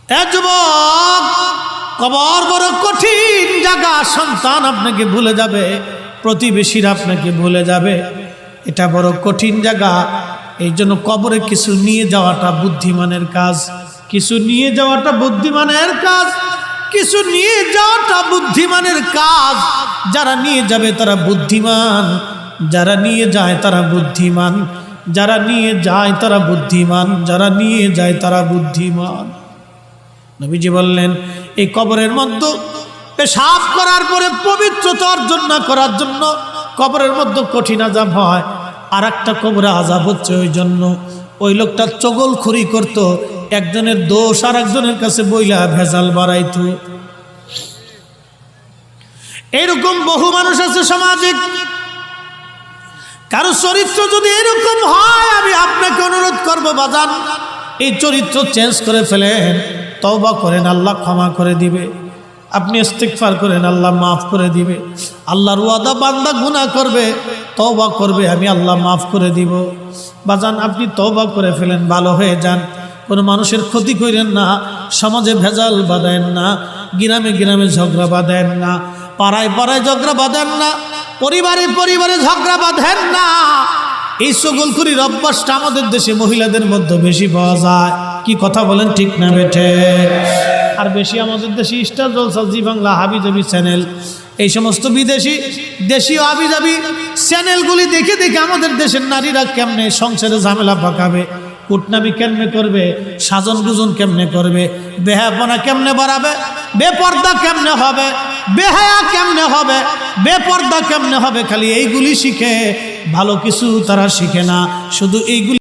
এ যুবক, কবর বড় কঠিন জায়গা। সন্তান আপনাকে ভুলে যাবে, প্রতিবেশীরা আপনাকে ভুলে যাবে, এটা বড় কঠিন জায়গা। এই জন্য কবরে কিছু নিয়ে যাওয়াটা বুদ্ধিমানের কাজ, কিছু নিয়ে যাওয়াটা বুদ্ধিমানের কাজ, কিছু নিয়ে যাওয়াটা বুদ্ধিমানের কাজ। যারা নিয়ে যাবে তারা বুদ্ধিমান, যারা নিয়ে যায় তারা বুদ্ধিমান, যারা নিয়ে যায় তারা বুদ্ধিমান, যারা নিয়ে যায় তারা বুদ্ধিমান। নবীজি বললেন, এই কবরের মধ্যে পেশাব করার পরে পবিত্রতা অর্জন না করার জন্য কবরের মধ্যে কঠিন আযাব হয়। আর একটা কবরে আযাব হচ্ছে ওই জন্য, ওই লোকটা চগলখড়ি করতো, একজনের দোষ আর একজনের কাছে বইলা ভেজাল বাড়াইতো। এরকম বহু মানুষ আছে সমাজে। কারো চরিত্র যদি এরকম হয়, আমি আপনাকে অনুরোধ করবো বাজান, এই চরিত্র চেঞ্জ করে ফেলেন, তওবা করেন, আল্লাহ ক্ষমা করে দিবে। আপনি ইস্তিগফার করেন, আল্লাহ মাফ করে দিবে। আল্লাহর ওয়াদা, বান্দা গুনাহ করবে, তওবা করবে, আমি আল্লাহ মাফ করে দিব। বাজান, আপনি তওবা করে ফেলেন, ভালো হয়ে যান। কোনো মানুষের ক্ষতি করেন না, সমাজে ভেজাল বাঁধেন না, গ্রামে গ্রামে ঝগড়া বাঁধেন না, পাড়ায় পাড়ায় ঝগড়া বাঁধেন না, পরিবারে পরিবারে ঝগড়া বাঁধেন না। এই চগলখড়ির অভ্যাসটা আমাদের দেশে মহিলাদের মধ্যে বেশি পাওয়া যায়। কি কথা বলেন, ঠিক না বেঠে? আর বেশি আমাদের দেশে স্টার জলসা, জি বাংলা, হাবিজাবি চ্যানেল, এই সমস্ত বিদেশি দেশীয় হাবিজাবি চ্যানেলগুলি দেখে দেখে আমাদের দেশের নারীরা কেমনে সংসারে ঝামেলা পাকাবে, কুটনামি কেমনে করবে, সাজন গুজন কেমনে করবে, বেহায়াপনা কেমনে বাড়াবে, বেপর্দা কেমনে হবে, বেহায়া কেমনে হবে, বেপর্দা কেমনে হবে, খালি এইগুলি শিখে, ভালো কিছু তারা শিখে না, শুধু এইগুলি।